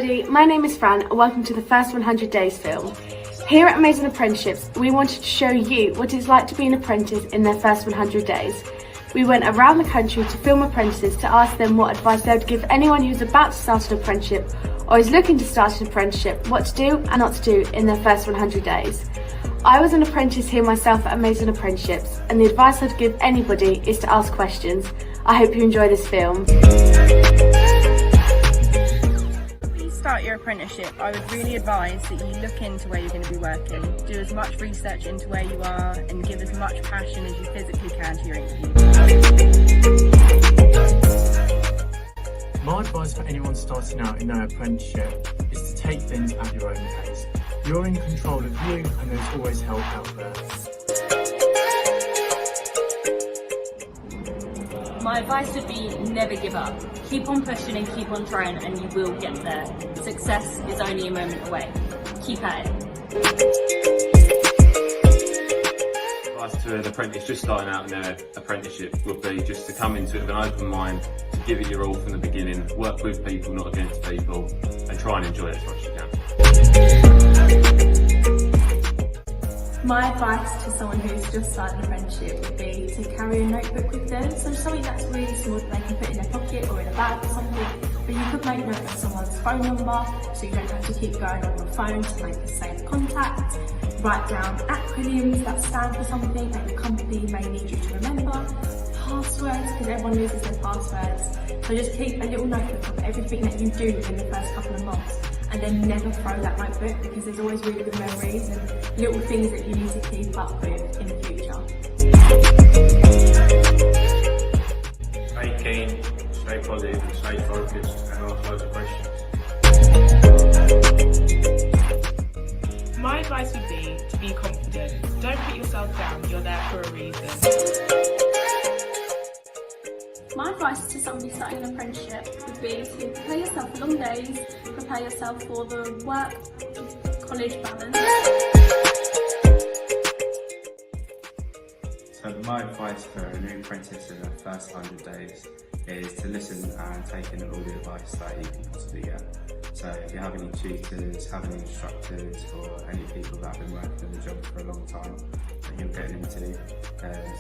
everybody, my name is Fran and welcome to the First 100 Days film. Here at Amazing Apprenticeships, we wanted to show you what it's like to be an apprentice in their first 100 days. We went around the country to film apprentices to ask them what advice they would give anyone who's about to start an apprenticeship or is looking to start an apprenticeship, what to do and not to do in their first 100 days. I was an apprentice here myself at Amazing Apprenticeships, and the advice I'd give anybody is to ask questions. I hope you enjoy this film. Start your apprenticeship, I would really advise that you look into where you're going to be working. Do as much research into where you are and give as much passion as you physically can to your interview. My advice for anyone starting out in their apprenticeship is to take things at your own pace. You're in control of you and there's always help out there. My advice would be never give up. Keep on pushing and keep on trying and you will get there. Success is only a moment away. Keep at it. Advice to an apprentice just starting out in their apprenticeship would be just to come into it with an open mind, to give it your all from the beginning, work with people, not against people, and try and enjoy it as much as you can. My advice to someone who's just started an apprenticeship would be to carry a notebook with them, so something that's really small that they can put in their pocket or in a bag or something, but you could make note of someone's phone number so you don't have to keep going on your phone to make a safe contact. Write down acronyms that stand for something that your company may need you to remember, passwords, because everyone loses their passwords, so just keep a little notebook of everything that you do in the first couple of months. And then never throw that notebook because there's always really good memories and little things that you need to keep up with in the future. Stay keen, stay positive and stay focused and ask loads of questions. My advice would be to be confident. Don't put yourself down, you're there for a reason. My advice to somebody starting an apprenticeship would be to prepare yourself for long days, prepare yourself for the work-college balance. So my advice for a new apprentice in the first 100 days is to listen and take in all the advice that you can possibly get. So if you have any tutors, have any instructors or any people that have been working in the job for a long time that you're getting into,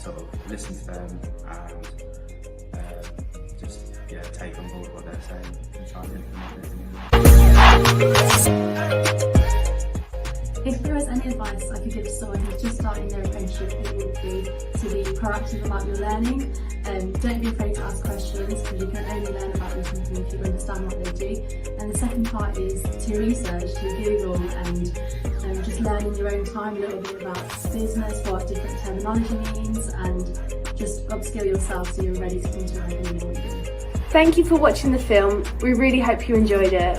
sort of listen to them and take on board what they're saying and try and implement it. If there was any advice I could give to someone who's just starting their apprenticeship, it would be to be proactive about your learning. Don't be afraid to ask questions because you can only learn about your company if you understand what they do. And the second part is to research, to Google and just learn in your own time a little bit about business, what different terminology means, and just upskill yourself so you're ready to come to work and you know what you're doing. Thank you for watching the film. We really hope you enjoyed it.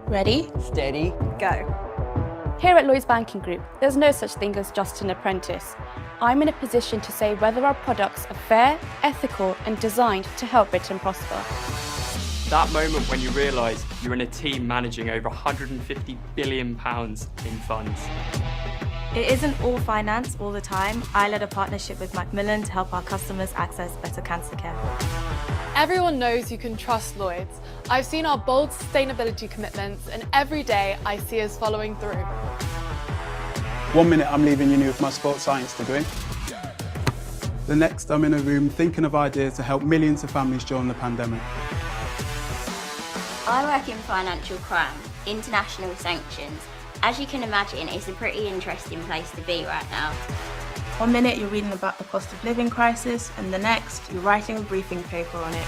Ready? Steady. Go. Here at Lloyds Banking Group, there's no such thing as just an apprentice. I'm in a position to say whether our products are fair, ethical and designed to help Britain prosper. That moment when you realise you're in a team managing over £150 billion in funds. It isn't all finance all the time. I led a partnership with Macmillan to help our customers access better cancer care. Everyone knows you can trust Lloyds. I've seen our bold sustainability commitments and every day I see us following through. 1 minute I'm leaving uni with my sports science degree. The next I'm in a room thinking of ideas to help millions of families during the pandemic. I work in financial crime, international sanctions. As you can imagine, it's a pretty interesting place to be right now. 1 minute you're reading about the cost of living crisis and the next you're writing a briefing paper on it.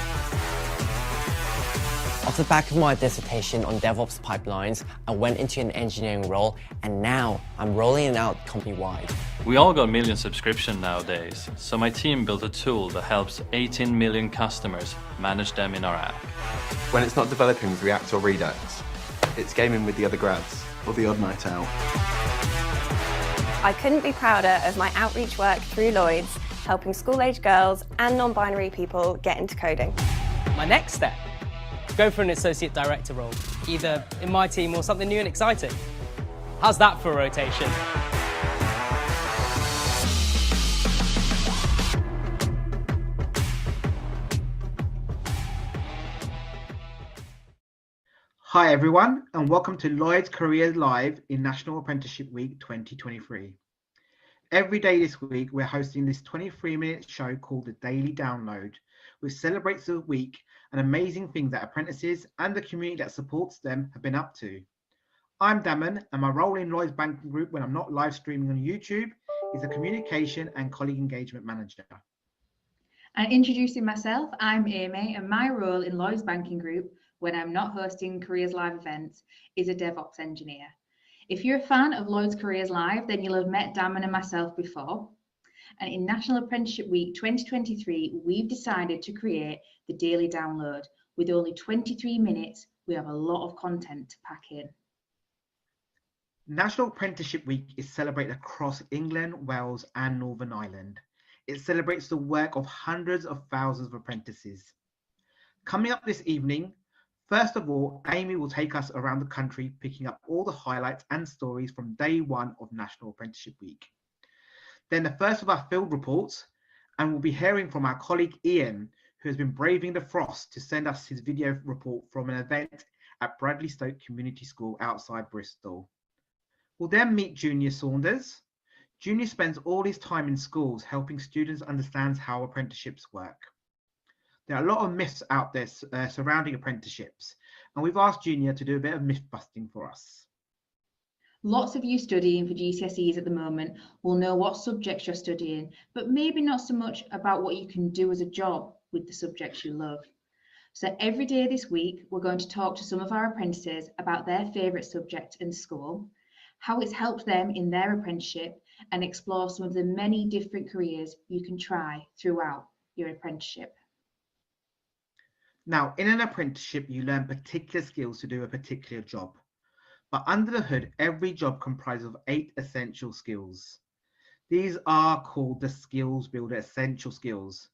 Off the back of my dissertation on DevOps pipelines, I went into an engineering role and now I'm rolling it out company-wide. We all got million subscriptions nowadays, so my team built a tool that helps 18 million customers manage them in our app. When it's not developing with React or Redux, it's gaming with the other grads or the odd night out. I couldn't be prouder of my outreach work through Lloyds, helping school-age girls and non-binary people get into coding. My next step, go for an associate director role, either in my team or something new and exciting. How's that for a rotation? Hi everyone, and welcome to Lloyds Careers Live in National Apprenticeship Week 2023. Every day this week, we're hosting this 23-minute show called The Daily Download, which celebrates the week and amazing things that apprentices and the community that supports them have been up to. I'm Damon, and my role in Lloyds Banking Group when I'm not live streaming on YouTube is the Communication and Colleague Engagement Manager. And introducing myself, I'm Amy, and my role in Lloyds Banking Group when I'm not hosting Careers Live events is a DevOps engineer. If you're a fan of Lloyds Careers Live, then you'll have met Damon and myself before. And in National Apprenticeship Week 2023, we've decided to create the Daily Download. With only 23 minutes, we have a lot of content to pack in. National Apprenticeship Week is celebrated across England, Wales, and Northern Ireland. It celebrates the work of hundreds of thousands of apprentices. Coming up this evening, first of all, Amy will take us around the country, picking up all the highlights and stories from day one of National Apprenticeship Week. Then the first of our field reports, and we'll be hearing from our colleague Ian, who has been braving the frost to send us his video report from an event at Bradley Stoke Community School outside Bristol. We'll then meet Junior Saunders. Junior spends all his time in schools helping students understand how apprenticeships work. There are a lot of myths out there surrounding apprenticeships, and we've asked Junior to do a bit of myth busting for us. Lots of you studying for GCSEs at the moment will know what subjects you're studying, but maybe not so much about what you can do as a job with the subjects you love. So every day this week, we're going to talk to some of our apprentices about their favourite subject in school, how it's helped them in their apprenticeship, and explore some of the many different careers you can try throughout your apprenticeship. Now, in an apprenticeship, you learn particular skills to do a particular job. But under the hood, every job comprises of 8 essential skills. These are called the Skills Builder Essential Skills.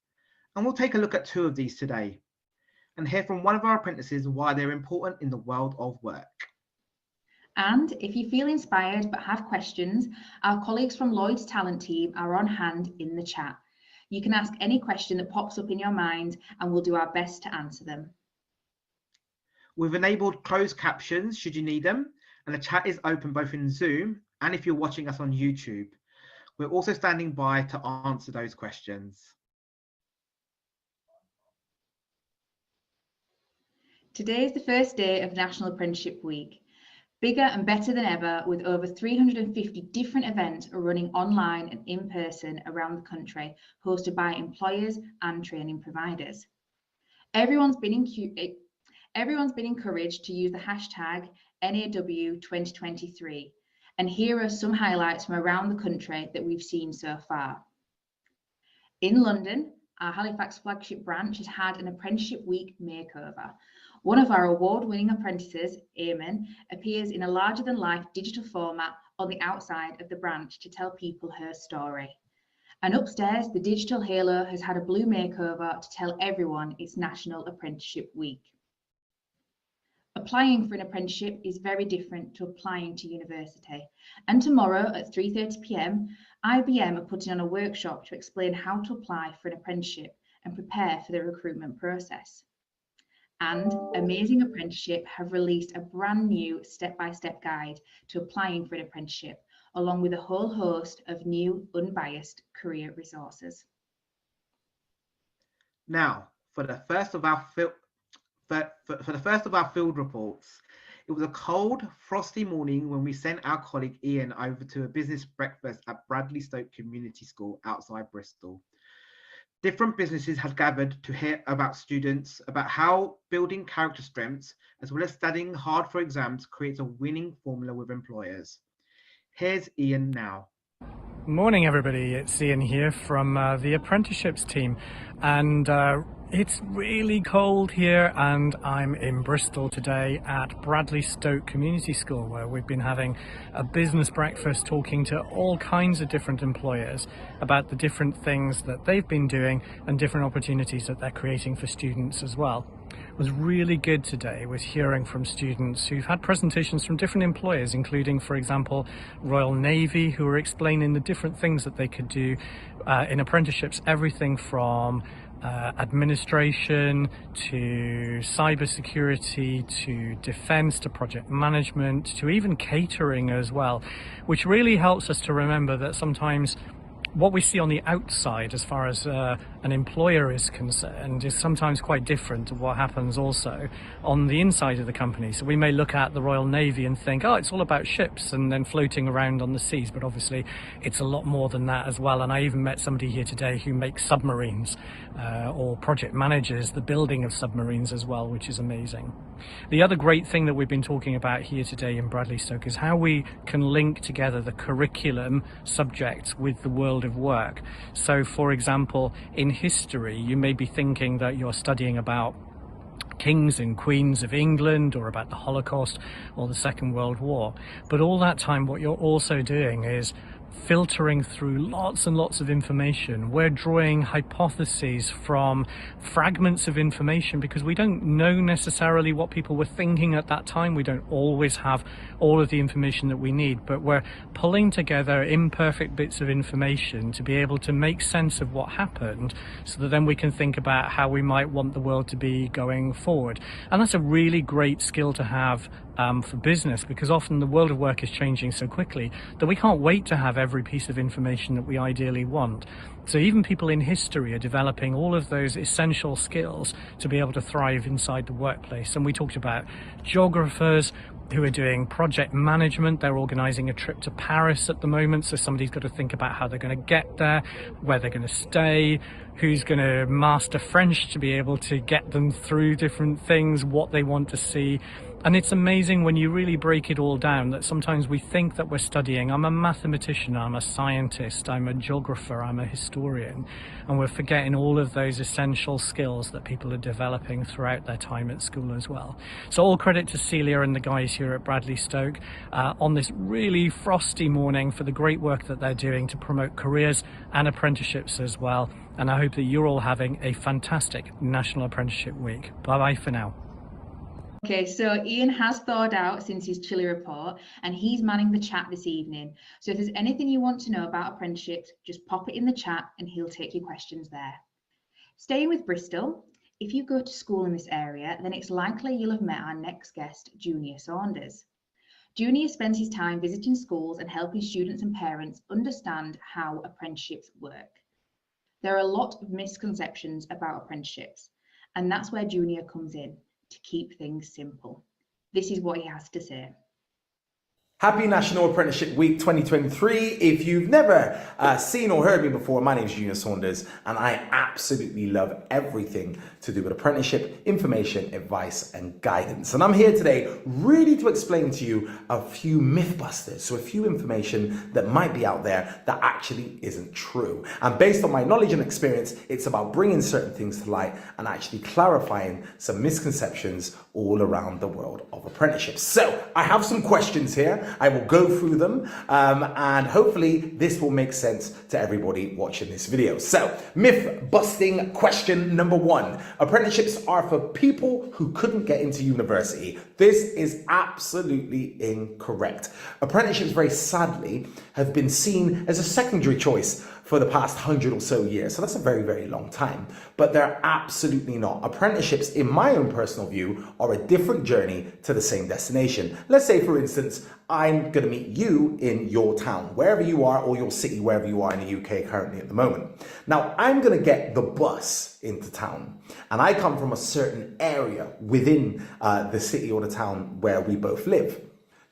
And we'll take a look at 2 of these today and hear from one of our apprentices why they're important in the world of work. And if you feel inspired but have questions, our colleagues from Lloyds Talent Team are on hand in the chat. You can ask any question that pops up in your mind and we'll do our best to answer them. We've enabled closed captions should you need them, and the chat is open both in Zoom and if you're watching us on YouTube. We're also standing by to answer those questions. Today is the first day of National Apprenticeship Week. Bigger and better than ever, with over 350 different events running online and in person around the country, hosted by employers and training providers. Everyone's been encouraged to use the hashtag NAW2023, and here are some highlights from around the country that we've seen so far. In London, our Halifax flagship branch has had an Apprenticeship Week makeover. One of our award-winning apprentices, Eamon, appears in a larger-than-life digital format on the outside of the branch to tell people her story. And upstairs, the digital halo has had a blue makeover to tell everyone it's National Apprenticeship Week. Applying for an apprenticeship is very different to applying to university. And tomorrow at 3:30 p.m, IBM are putting on a workshop to explain how to apply for an apprenticeship and prepare for the recruitment process. And Amazing Apprenticeship have released a brand new step-by-step guide to applying for an apprenticeship, along with a whole host of new unbiased career resources. Now, for the first of our field reports, it was a cold, frosty morning when we sent our colleague Ian over to a business breakfast at Bradley Stoke Community School outside Bristol. Different businesses had gathered to hear about students, about how building character strengths, as well as studying hard for exams, creates a winning formula with employers. Here's Ian now. Morning everybody, it's Ian here from the apprenticeships team, and it's really cold here, and I'm in Bristol today at Bradley Stoke Community School, where we've been having a business breakfast talking to all kinds of different employers about the different things that they've been doing and different opportunities that they're creating for students as well. It was really good today with hearing from students who've had presentations from different employers, including, for example, Royal Navy, who were explaining the different things that they could do in apprenticeships everything from administration to cybersecurity to defense to project management to even catering as well, which really helps us to remember that sometimes what we see on the outside as far as an employer is concerned is sometimes quite different to what happens also on the inside of the company. So we may look at the Royal Navy and think, oh, it's all about ships and then floating around on the seas, but obviously it's a lot more than that as well. And I even met somebody here today who makes submarines or project manages the building of submarines as well, which is amazing. The other great thing that we've been talking about here today in Bradley Stoke is how we can link together the curriculum subjects with the world of work. So for example, in history, you may be thinking that you're studying about kings and queens of England or about the Holocaust or the Second World War. But all that time, what you're also doing is filtering through lots and lots of information. We're drawing hypotheses from fragments of information because we don't know necessarily what people were thinking at that time. We don't always have all of the information that we need, but we're pulling together imperfect bits of information to be able to make sense of what happened so that then we can think about how we might want the world to be going forward. And that's a really great skill to have for business, because often the world of work is changing so quickly that we can't wait to have every piece of information that we ideally want. So even people in history are developing all of those essential skills to be able to thrive inside the workplace. And we talked about geographers who are doing project management. They're organizing a trip to Paris at the moment, so somebody's got to think about how they're going to get there, where they're going to stay, who's going to master French to be able to get them through different things, what they want to see. And it's amazing when you really break it all down that sometimes we think that we're studying, I'm a mathematician, I'm a scientist, I'm a geographer, I'm a historian, and we're forgetting all of those essential skills that people are developing throughout their time at school as well. So all credit to Celia and the guys here at Bradley Stoke on this really frosty morning for the great work that they're doing to promote careers and apprenticeships as well. And I hope that you're all having a fantastic National Apprenticeship Week. Bye-bye for now. Okay, so Ian has thawed out since his chilly report and he's manning the chat this evening. So if there's anything you want to know about apprenticeships, just pop it in the chat and he'll take your questions there. Staying with Bristol, if you go to school in this area, then it's likely you'll have met our next guest, Junior Saunders. Junior spends his time visiting schools and helping students and parents understand how apprenticeships work. There are a lot of misconceptions about apprenticeships, and that's where Junior comes in, to keep things simple. This is what he has to say. Happy National Apprenticeship Week 2023. If you've never seen or heard me before, my name is Junior Saunders and I absolutely love everything to do with apprenticeship, information, advice and guidance. And I'm here today really to explain to you a few myth busters, so a few information that might be out there that actually isn't true. And based on my knowledge and experience, it's about bringing certain things to light and actually clarifying some misconceptions all around the world of apprenticeships. So I have some questions here. I will go through them and hopefully this will make sense to everybody watching this video. So, myth busting question number 1. Apprenticeships are for people who couldn't get into university. This is absolutely incorrect. Apprenticeships, very sadly, have been seen as a secondary choice for the past 100 or so years. So that's a very, very long time, but they're absolutely not. Apprenticeships, in my own personal view, are a different journey to the same destination. Let's say, for instance, I'm gonna meet you in your town, wherever you are, or your city, wherever you are in the UK currently at the moment. Now, I'm gonna get the bus into town, and I come from a certain area within the city or the town where we both live.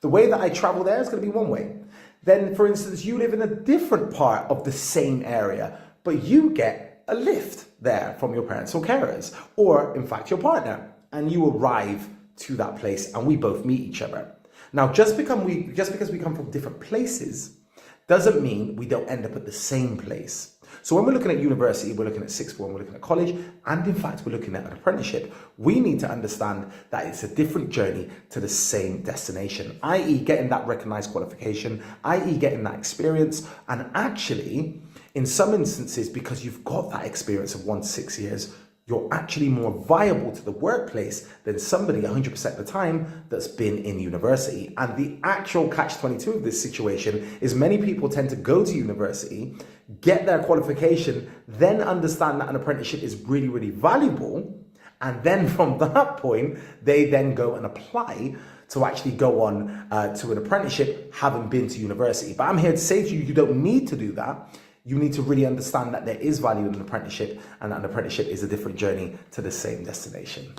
The way that I travel there is gonna be one way. Then, for instance, you live in a different part of the same area, but you get a lift there from your parents or carers, or in fact your partner, and you arrive to that place and we both meet each other. Now, just because we come from different places doesn't mean we don't end up at the same place. So when we're looking at university, we're looking at sixth form, we're looking at college, and in fact, we're looking at an apprenticeship, we need to understand that it's a different journey to the same destination, i.e. getting that recognized qualification, i.e. getting that experience, and actually, in some instances, because you've got that experience of 1 to 6 years, you're actually more viable to the workplace than somebody 100% of the time that's been in university. And the actual catch-22 of this situation is many people tend to go to university, get their qualification, then understand that an apprenticeship is really, really valuable. And then from that point, they then go and apply to actually go on to an apprenticeship, having been to university. But I'm here to say to you, you don't need to do that. You need to really understand that there is value in an apprenticeship, and that an apprenticeship is a different journey to the same destination.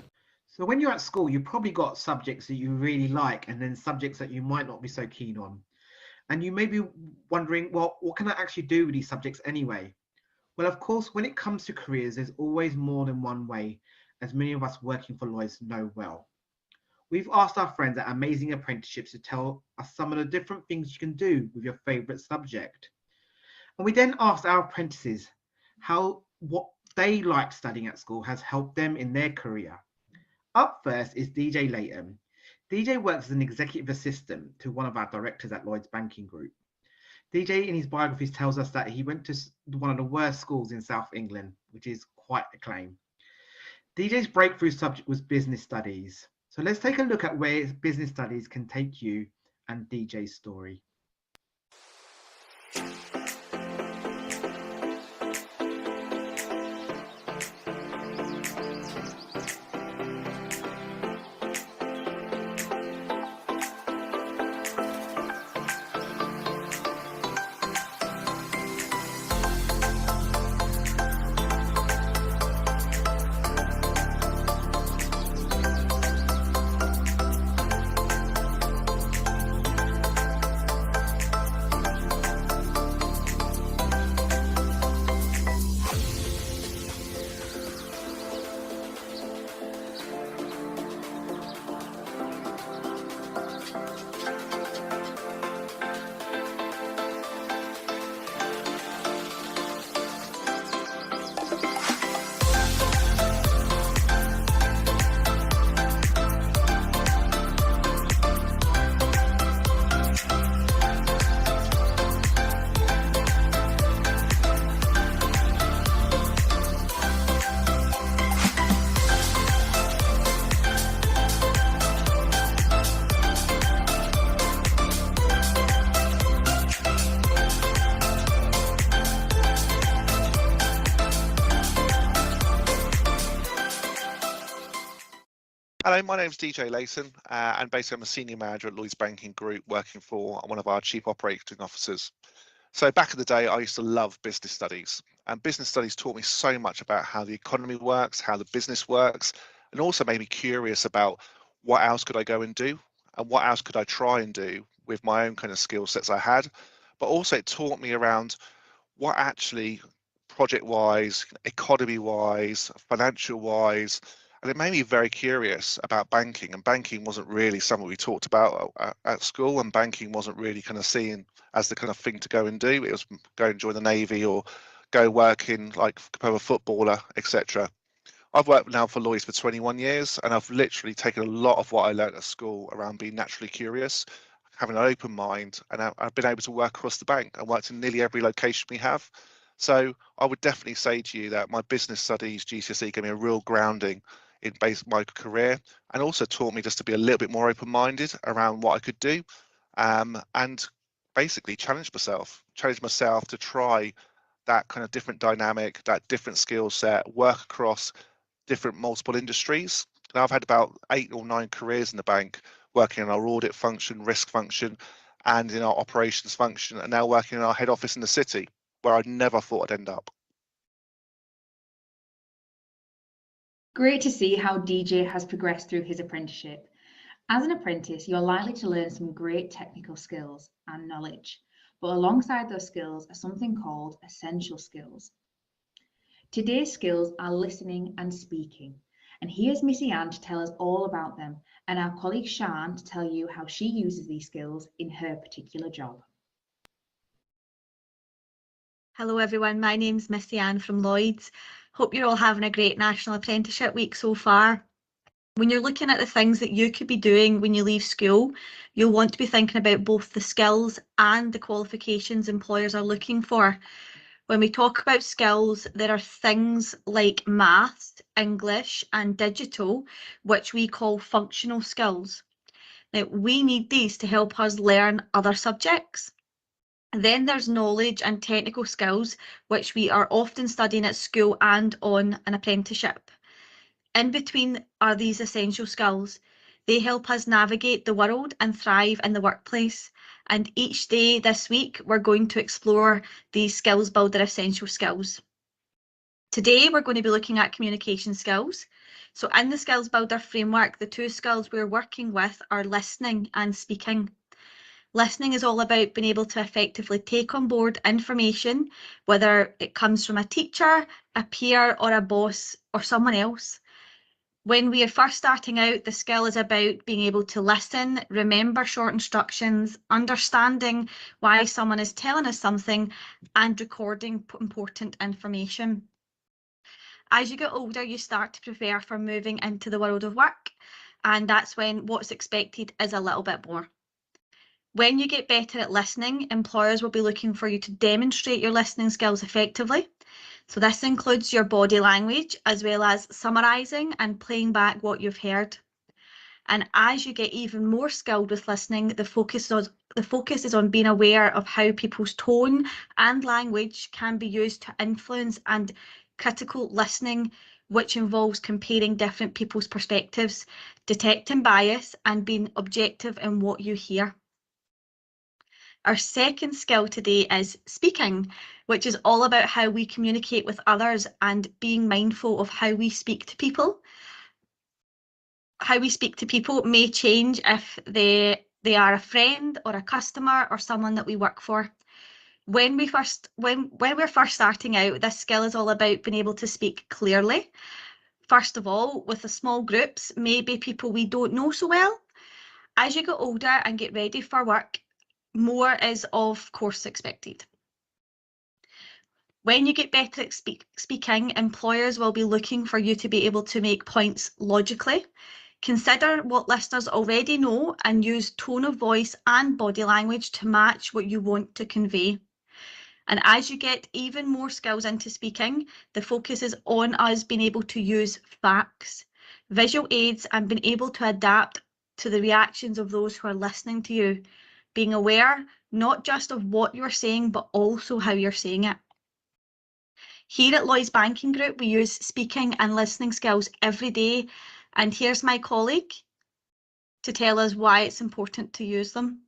So when you're at school, you've probably got subjects that you really like, and then subjects that you might not be so keen on. And you may be wondering, well, what can I actually do with these subjects anyway? Well, of course, when it comes to careers, there's always more than one way, as many of us working for Lloyds know well. We've asked our friends at Amazing Apprenticeships to tell us some of the different things you can do with your favourite subject. And we then asked our apprentices how what they liked studying at school has helped them in their career. Up first is DJ Layton. DJ works as an executive assistant to one of our directors at Lloyds Banking Group. DJ in his biographies tells us that he went to one of the worst schools in South England, which is quite a claim. DJ's breakthrough subject was business studies. So let's take a look at where business studies can take you and DJ's story. Hello, my name's DJ Layton, and basically I'm a senior manager at Lloyds Banking Group, working for one of our chief operating officers. So back in the day, I used to love business studies, and business studies taught me so much about how the economy works, how the business works, and also made me curious about what else could I go and do, and what else could I try and do with my own kind of skill sets I had. But also it taught me around what actually project-wise, economy-wise, financial-wise, and it made me very curious about banking, and banking wasn't really something we talked about at school, and banking wasn't really kind of seen as the kind of thing to go and do. It was go and join the Navy or go work in, like, become a footballer, etc. I've worked now for Lloyds for 21 years, and I've literally taken a lot of what I learned at school around being naturally curious, having an open mind, and I've been able to work across the bank. I worked in nearly every location we have. So I would definitely say to you that my business studies GCSE gave me a real grounding in my career, and also taught me just to be a little bit more open-minded around what I could do, and basically challenge myself to try that kind of different dynamic, that different skill set, work across different multiple industries. Now I've had about 8 or 9 careers in the bank, working in our audit function, risk function, and in our operations function, and now working in our head office in the city, where I never thought I'd end up. Great to see how DJ has progressed through his apprenticeship. As an apprentice, you're likely to learn some great technical skills and knowledge, but alongside those skills are something called essential skills. Today's skills are listening and speaking, and here's Missy Ann to tell us all about them, and our colleague Shan to tell you how she uses these skills in her particular job. Hello everyone, my name's Missy Ann from Lloyds. Hope you're all having a great National Apprenticeship Week so far. When you're looking at the things that you could be doing when you leave school, you'll want to be thinking about both the skills and the qualifications employers are looking for. When we talk about skills, there are things like maths, English and digital, which we call functional skills. Now, we need these to help us learn other subjects. Then there's knowledge and technical skills, which we are often studying at school and on an apprenticeship. In between are these essential skills. They help us navigate the world and thrive in the workplace. And each day this week, we're going to explore these skills builder essential skills. Today, we're going to be looking at communication skills. So in the skills builder framework, the two skills we're working with are listening and speaking. Listening is all about being able to effectively take on board information, whether it comes from a teacher, a peer, or a boss, or someone else. When we are first starting out, the skill is about being able to listen, remember short instructions, understanding why someone is telling us something, and recording important information. As you get older, you start to prepare for moving into the world of work, and that's when what's expected is a little bit more. When you get better at listening, employers will be looking for you to demonstrate your listening skills effectively. So this includes your body language, as well as summarising and playing back what you've heard. And as you get even more skilled with listening, the focus is on being aware of how people's tone and language can be used to influence, and critical listening, which involves comparing different people's perspectives, detecting bias, and being objective in what you hear. Our second skill today is speaking, which is all about how we communicate with others and being mindful of how we speak to people. How we speak to people may change if they are a friend or a customer or someone that we work for. When we're first starting out, this skill is all about being able to speak clearly. First of all, with the small groups, maybe people we don't know so well. As you get older and get ready for work, more is of course expected. When you get better at speaking, employers will be looking for you to be able to make points logically. Consider what listeners already know and use tone of voice and body language to match what you want to convey. And as you get even more skills into speaking, the focus is on us being able to use facts, visual aids, and being able to adapt to the reactions of those who are listening to you. Being aware not just of what you're saying, but also how you're saying it. Here at Lloyds Banking Group, we use speaking and listening skills every day. And here's my colleague to tell us why it's important to use them.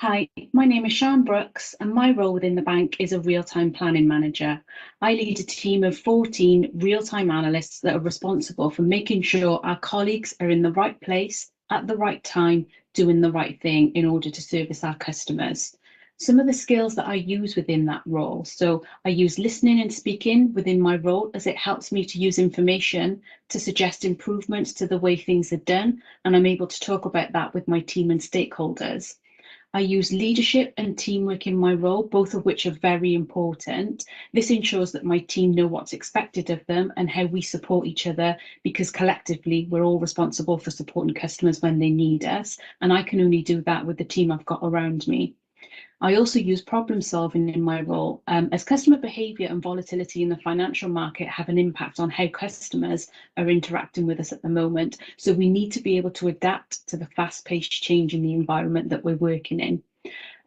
Hi, my name is Sian Brooks and my role within the bank is a real-time planning manager. I lead a team of 14 real-time analysts that are responsible for making sure our colleagues are in the right place at the right time, doing the right thing in order to service our customers. Some of the skills that I use within that role. So I use listening and speaking within my role as it helps me to use information to suggest improvements to the way things are done, and I'm able to talk about that with my team and stakeholders. I use leadership and teamwork in my role, both of which are very important. This ensures that my team know what's expected of them and how we support each other, because collectively we're all responsible for supporting customers when they need us, and I can only do that with the team I've got around me. I also use problem solving in my role, as customer behaviour and volatility in the financial market have an impact on how customers are interacting with us at the moment. So we need to be able to adapt to the fast-paced change in the environment that we're working in.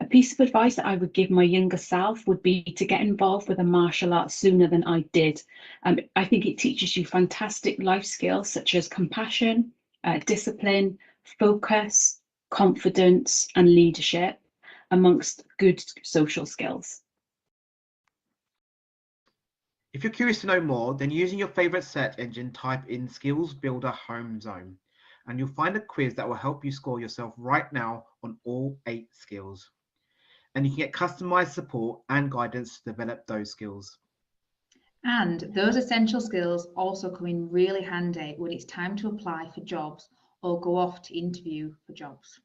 A piece of advice that I would give my younger self would be to get involved with a martial art sooner than I did. I think it teaches you fantastic life skills such as compassion, discipline, focus, confidence and leadership, amongst good social skills. If you're curious to know more, then using your favorite search engine, type in Skills Builder Home Zone, and you'll find a quiz that will help you score yourself right now on all 8 skills. And you can get customized support and guidance to develop those skills. And those essential skills also come in really handy when it's time to apply for jobs or go off to interview for jobs.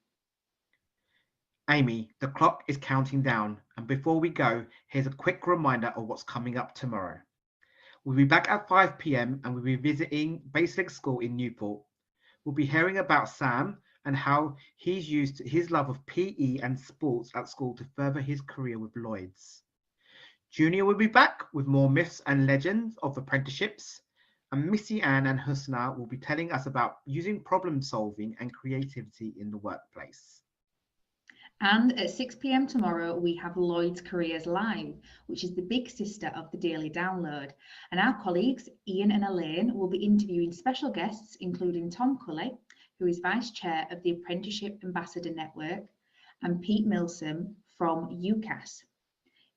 Amy, the clock is counting down, and before we go, here's a quick reminder of what's coming up tomorrow. We'll be back at 5 p.m. and we'll be visiting Basilisk School in Newport. We'll be hearing about Sam and how he's used his love of PE and sports at school to further his career with Lloyds. Junior will be back with more myths and legends of apprenticeships, and Missy Ann and Husna will be telling us about using problem solving and creativity in the workplace. And at 6 p.m. tomorrow, we have Lloyds Careers Live, which is the big sister of the Daily Download. And our colleagues, Ian and Elaine, will be interviewing special guests, including Tom Cully, who is Vice Chair of the Apprenticeship Ambassador Network, and Pete Milsom from UCAS.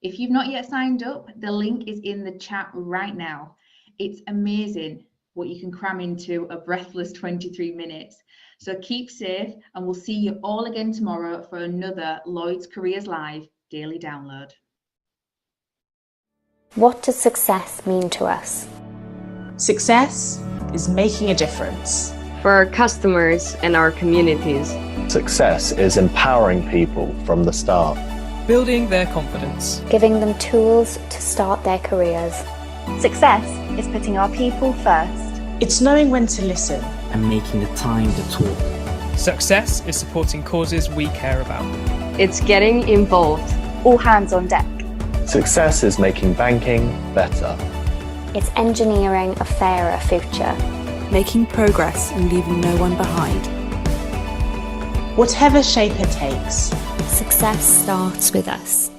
If you've not yet signed up, the link is in the chat right now. It's amazing what you can cram into a breathless 23 minutes. So keep safe, and we'll see you all again tomorrow for another Lloyds Careers Live Daily Download. What does success mean to us? Success is making a difference. For our customers and our communities. Success is empowering people from the start. Building their confidence. Giving them tools to start their careers. Success is putting our people first. It's knowing when to listen. And making the time to talk. Success is supporting causes we care about. It's getting involved. All hands on deck. Success is making banking better. It's engineering a fairer future. Making progress and leaving no one behind. Whatever shape it takes. Success starts with us.